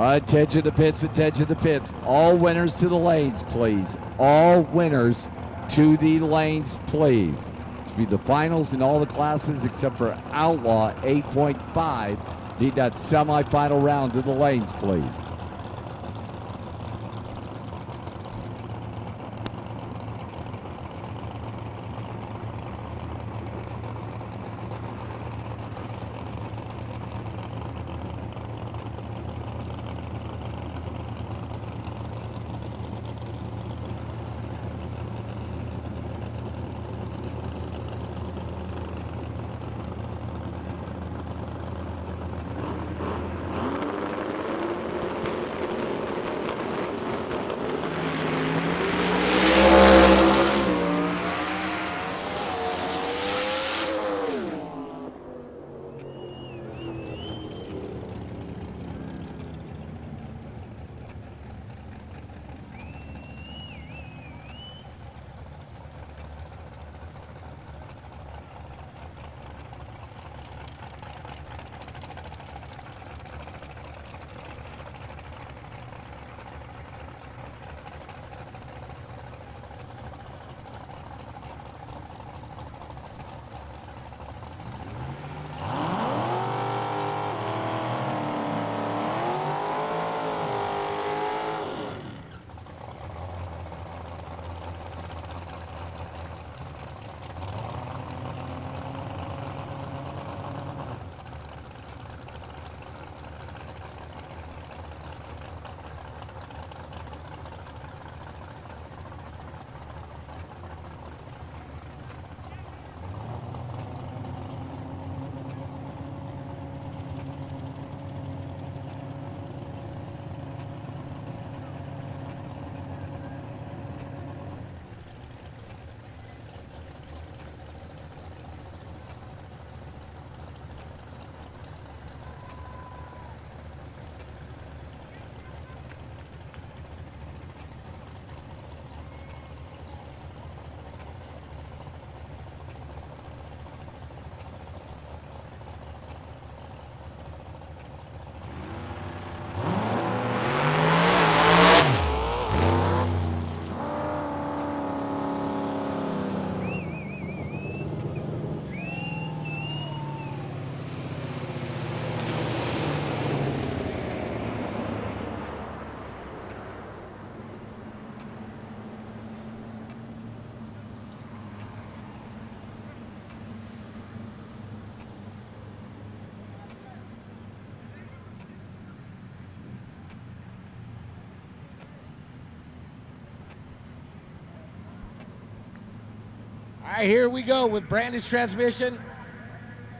Attention to pits, attention to pits. All winners to the lanes, please. All winners to the lanes, please. This will be the finals in all the classes except for Outlaw 8.5. Need that semifinal round to the lanes, please. All right, here we go with Brandon's transmission.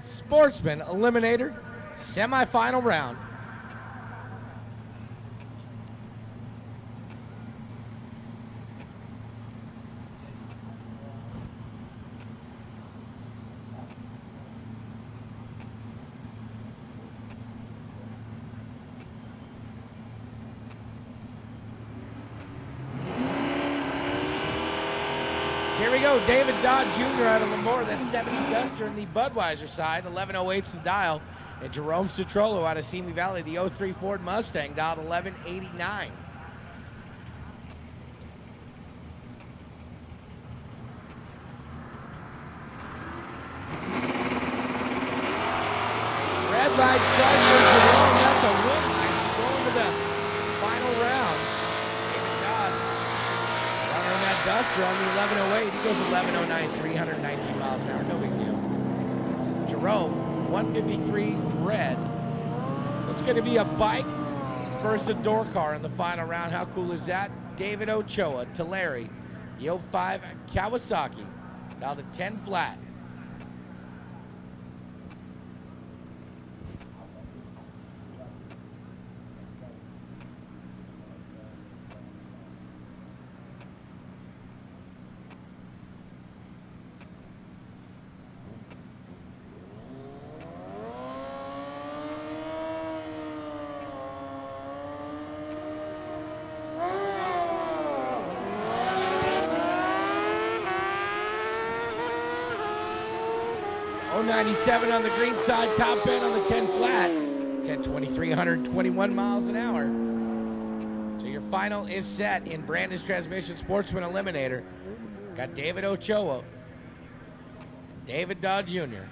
Sportsman Eliminator, semifinal round. Here we go, David Dodd Jr. out of Lemoore, that 70 Duster in the Budweiser side, 1108's the dial. And Jerome Citrolo out of Simi Valley, the 03 Ford Mustang, dialed 1189. Red light strike for Jerome, that's a win line. So going to the final round. David Dodd running that Duster on the 1108. He goes 1109, 319 miles an hour, no big deal. Jerome, 153 red. It's going to be a bike versus a door car in the final round. How cool is that? David Ochoa, Tulare, the 05 Kawasaki, down to 10 flat. .097 on the green side, top end on the 10 flat. 10:23, 121 miles an hour. So your final is set in Brandon's Transmission Sportsman Eliminator. Got David Ochoa and David Dodd Jr.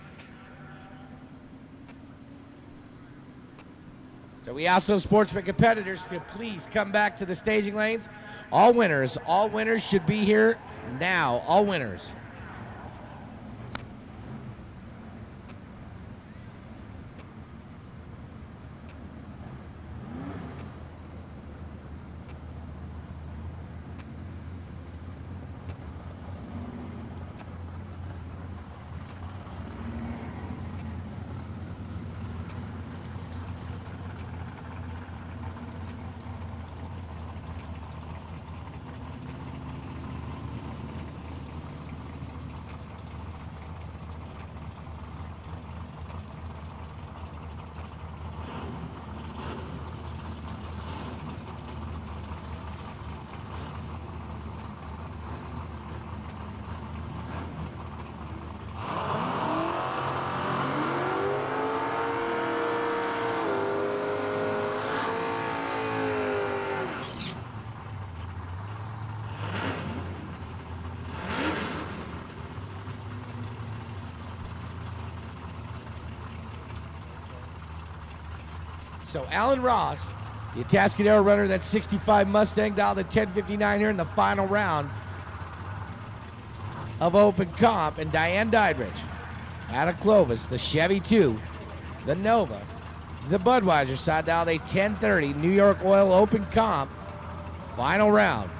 So we ask those Sportsman competitors to please come back to the staging lanes. All winners should be here now. All winners. So Alan Ross, the Atascadero runner, that 65 Mustang dialed at 10:59 here in the final round of Open Comp, and Diane Dydrich out of Clovis, the Chevy 2, the Nova, the Budweiser side dialed a 10:30 New York Oil Open Comp final round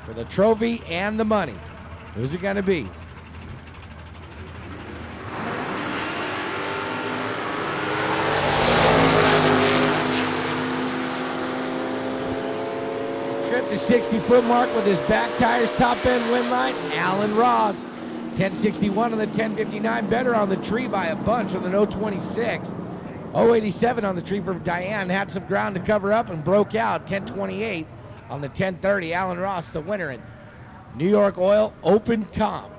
for the trophy and the money. Who's it going to be? The 60-foot mark with his back tires, top end wind line, Alan Ross. 10:61 on the 10:59, better on the tree by a bunch with an 0:26. 0:87 on the tree for Diane, had some ground to cover up and broke out. 10:28 on the 10:30. Alan Ross, the winner in New York Oil Open Comp.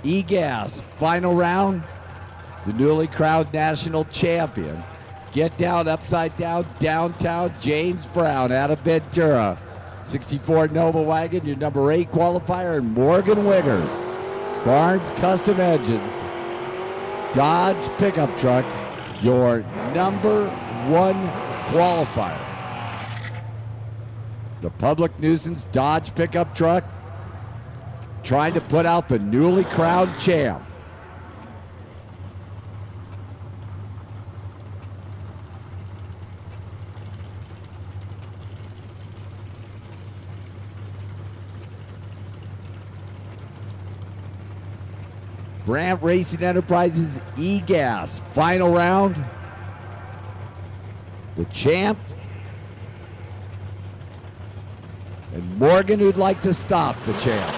E-Gas, final round, the newly crowned national champion. Get down, upside down, downtown, James Brown out of Ventura. 64 Nova Wagon, your number 8 qualifier, and Morgan Wiggers. Barnes Custom Engines, Dodge pickup truck, your number 1 qualifier. The public nuisance Dodge pickup truck, trying to put out the newly crowned champ. Brandt Racing Enterprises E-Gas, final round. The champ. And Morgan, who'd like to stop the champ.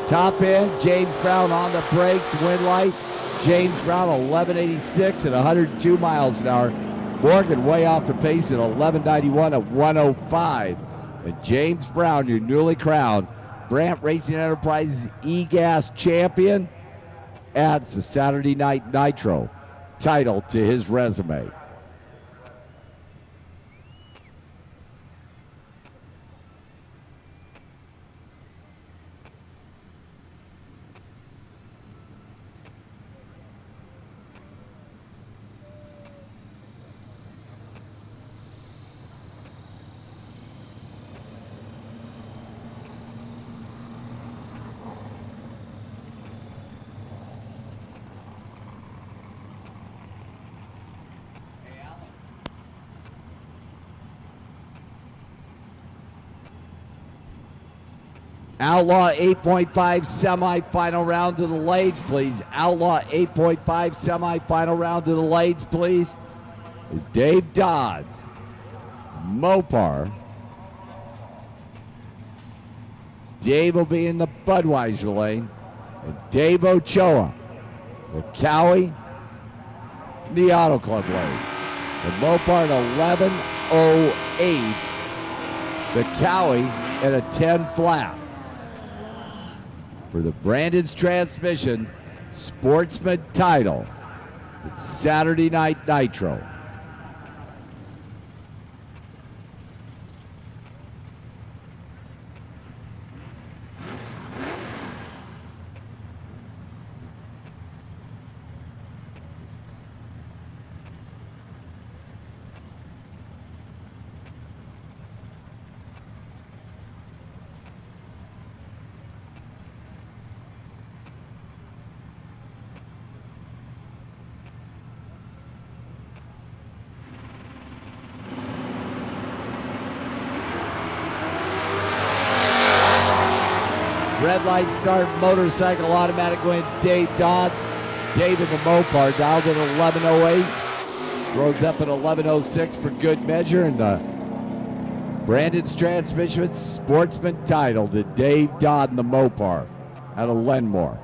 Top end, James Brown on the brakes, wind light. James Brown 1186 at 102 miles an hour. Morgan way off the pace at 1191 at 105. And James Brown, your newly crowned Brandt Racing Enterprises E-Gas champion, adds the Saturday Night Nitro title to his resume. Outlaw 8.5 semifinal round to the Lades, please. Outlaw 8.5 semifinal round to the Lades, please. Is Dave Dodds, Mopar. Dave will be in the Budweiser lane. And Dave Ochoa, the Cowie, the Auto Club lane. The Mopar at 11:08. The Cowie at a 10 flat. For the Brandon's Transmission Sportsman title, it's Saturday Night Nitro. Red light start, motorcycle automatic win, Dave Dodds. Dave in the Mopar, dialed in 11:08. Throws up at 11:06 for good measure. And the Brandon's Transmission Sportsman title to Dave Dodd in the Mopar out of Lenmore.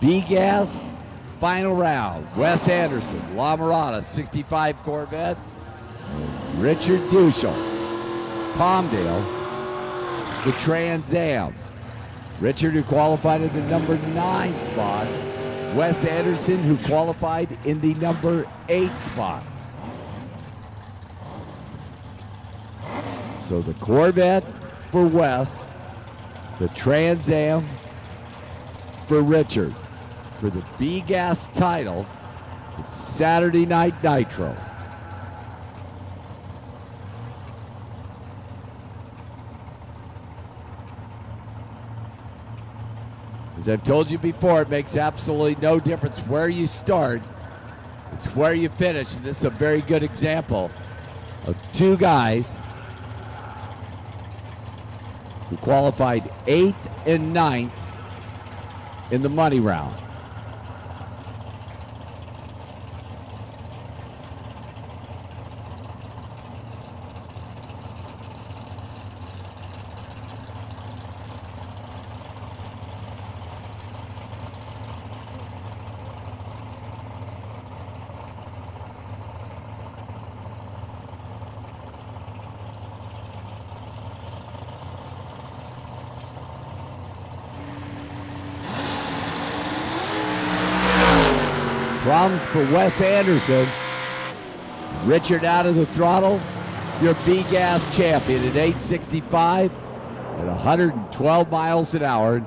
B-Gas, final round. Wes Anderson, La Mirada, 65 Corvette. Richard Duschel, Palmdale, the Trans Am. Richard, who qualified in the number 9 spot. Wes Anderson, who qualified in the number 8 spot. So the Corvette for Wes, the Trans Am for Richard. For the B-Gas title, it's Saturday Night Nitro. As I've told you before, it makes absolutely no difference where you start. It's where you finish. And this is a very good example of two guys who qualified 8th and 9th in the money round. Problems for Wes Anderson. Richard out of the throttle. Your B-Gas champion at 865 at 112 miles an hour.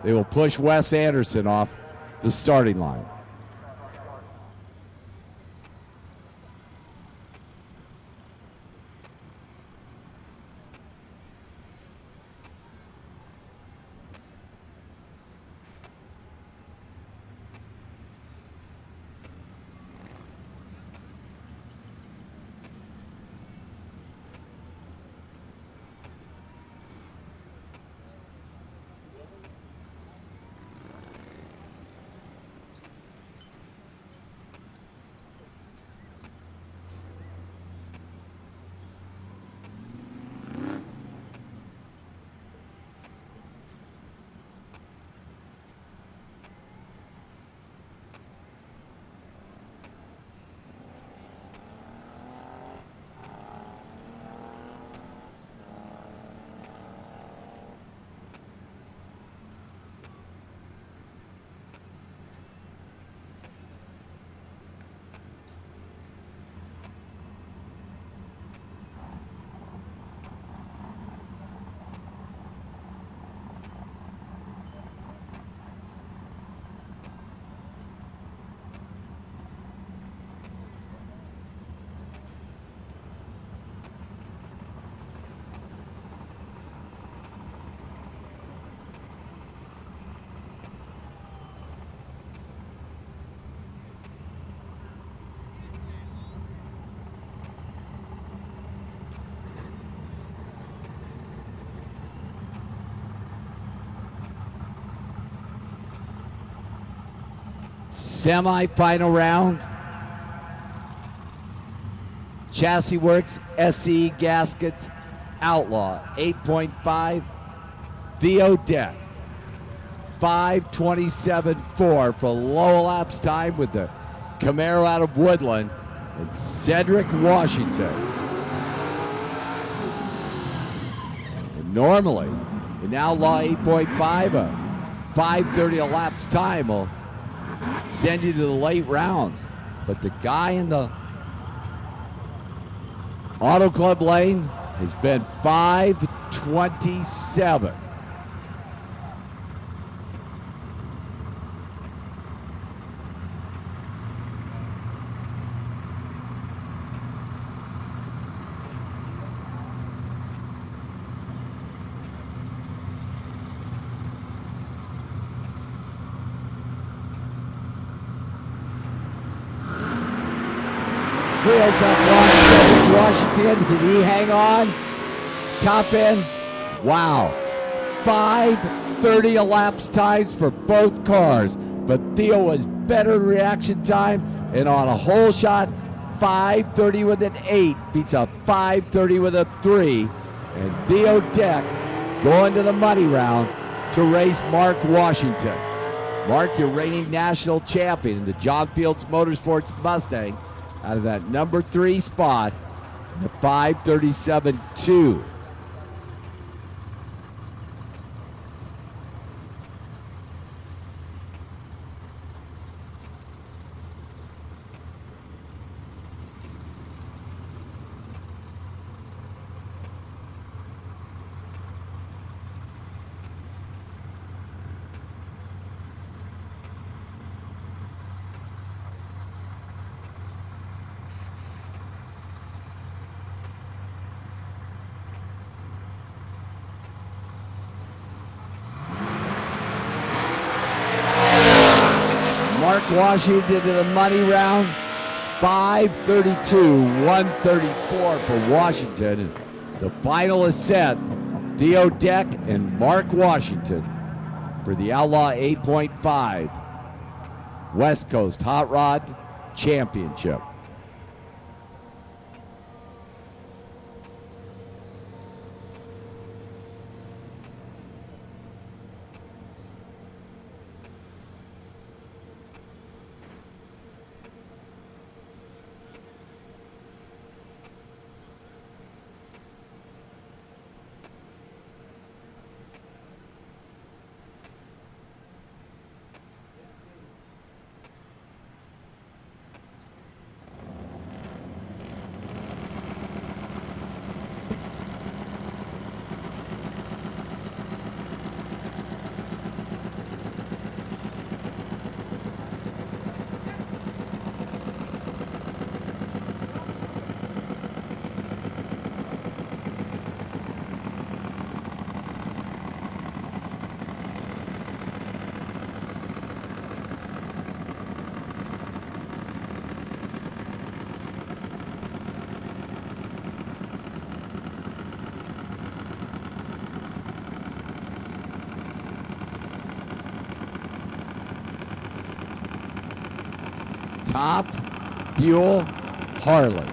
They will push Wes Anderson off the starting line. Semi-final round. Chassis Works SE Gaskets Outlaw 8.5. Theo Deck 5:27.4 for low elapsed time with the Camaro out of Woodland, and Cedric Washington. And normally, in Outlaw 8.5, a 5:30 elapsed time will send you to the late rounds. But the guy in the Auto Club lane has been 5:27. Wheels up, Washington, can he hang on? Top end, wow. 5:30 elapsed times for both cars, but Theo was better in reaction time, and on a whole shot, 5:30 with an 8 beats a 5:30 with a 3, and Theo Deck going to the money round to race Mark Washington. Mark, your reigning national champion in the John Fields Motorsports Mustang, out of that number 3 spot, the 5:37.2. Mark Washington to the money round, 5:32, 134 for Washington. And the final is set, Theo Deck and Mark Washington for the Outlaw 8.5 West Coast Hot Rod Championship. Top Fuel Harley.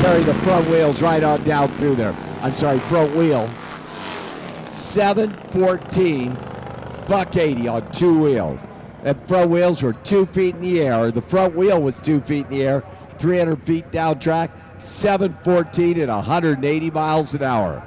Carry the front wheels right on down through there. I'm sorry, front wheel. 714, $180 on 2 wheels. And front wheels were 2 feet in the air. The front wheel was 2 feet in the air, 300 feet down track, 714 at 180 miles an hour.